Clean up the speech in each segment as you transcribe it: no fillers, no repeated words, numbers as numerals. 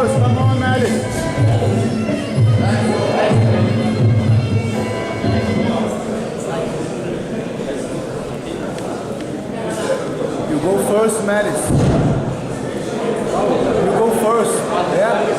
first. Come on, Malice. You go first, Malice. You go first. Yeah.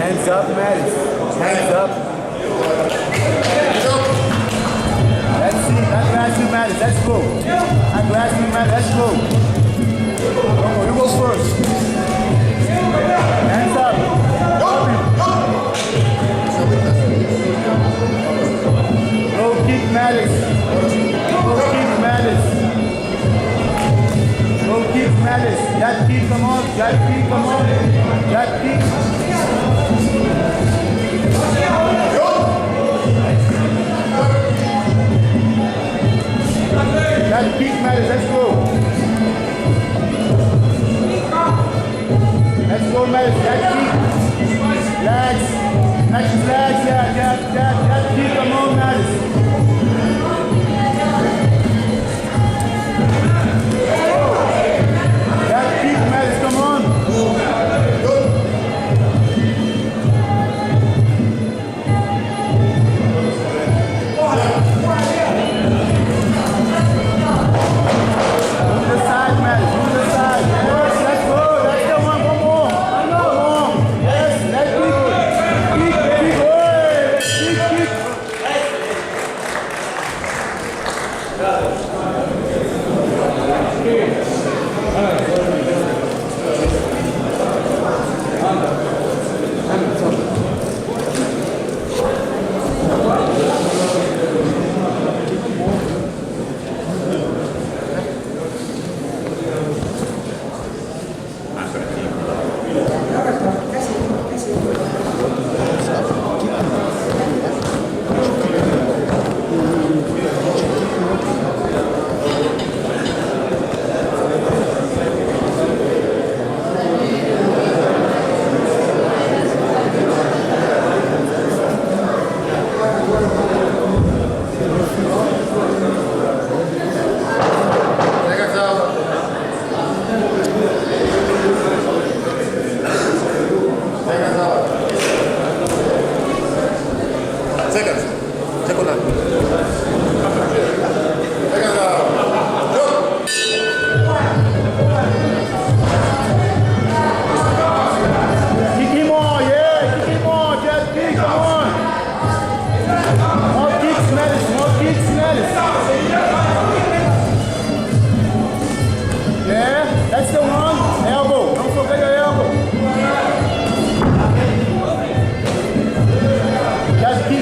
Hands up, Malice. Hands up. Let's see. That grabs you, Malice. Let's go. That grabs you, Malice. Let's go. You go first. Hands up. Low kick, Malice. Low kick, Malice. Low kick, Malice. That kick, come on. That kick, come on. That kick. That kick, Malice, let's go. Let's go, Malice, that kick. Legs. Next legs, that kick, come on, Malice. That kick, Malice, come on.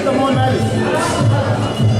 Come on, Malice.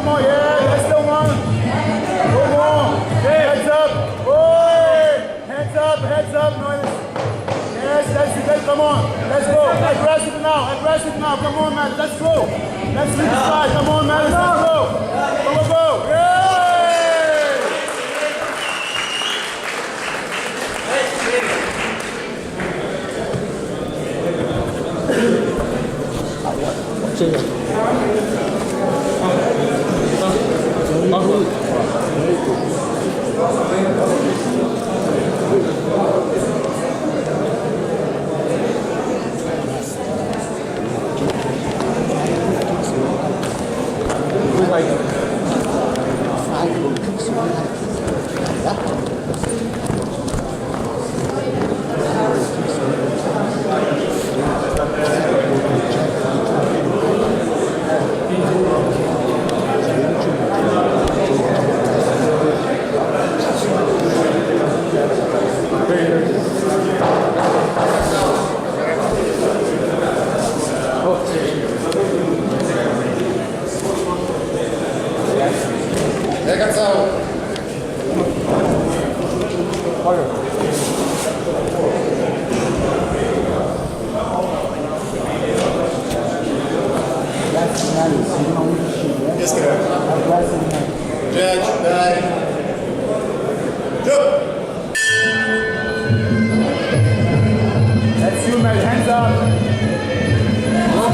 come on, yeah, that's the one. Go more. Heads up. Oh, heads up, noise. Yes, that's it, come on. Let's go. Aggressive now, come on, man, let's go. Let's leave the side, come on, man, let's go. Go. Yeah! That's you, man. Hands up.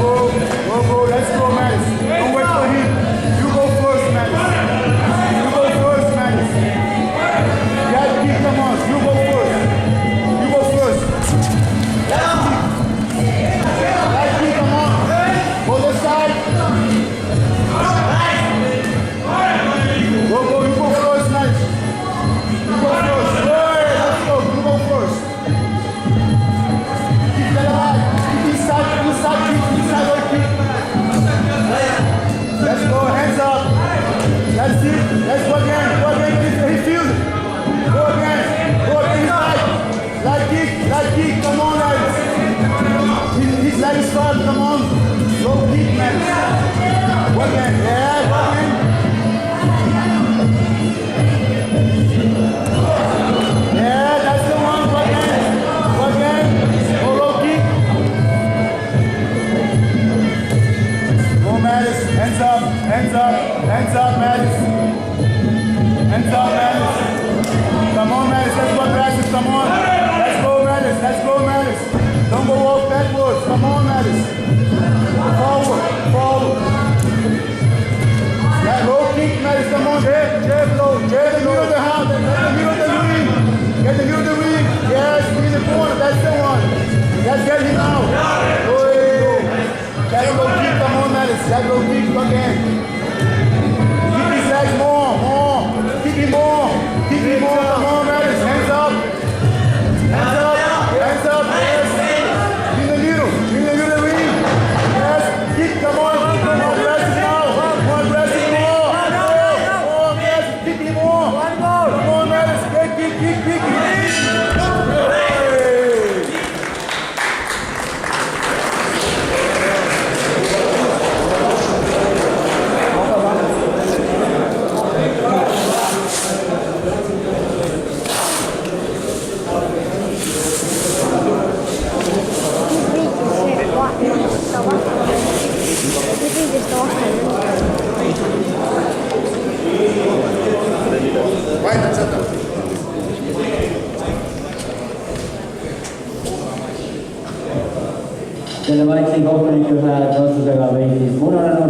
Go. Let's go, man. Don't wait for him. You go first, man. Yeah, come on. You go first. Yeah, come on. Go this side. Go. You go first, man. You go first. Hey, let's go. You go first. Keep that alive. Keep inside, kick. Let's go, hands up. That's it. Let's go again. He feels it. Go again inside. Light kick. Come on, guys. His leg is far. Come on. Low kick, man. Go again. Yeah, go again. Yeah, that's the one. Go again. Go low kick. Go, Mattis. Hands up, Mattis. Hands up, Mattis. Come on, Mattis. Let's go aggressive. Come on. Let's go, Mattis. Don't go off backwards. Come on, Mattis. Forward. Yeah, low kick, Mattis. Come on. Jab low. Get the middle of the house. Get the middle of the ring. Yes, in the corner. That's the one. Let's get him out. That low kick. Come on, Mattis. That low kick again. Keep his legs more. Kick him more. Come on, Mattis. Hands up. Yes. In the middle of the ring. Yes. Kick. Come on. Aggressive now. More aggressive. More aggressive. Kick him more. Come on, Mattis. Kick. Den Weizen hoffentlich gehört, was du da erwähnt ist. Monat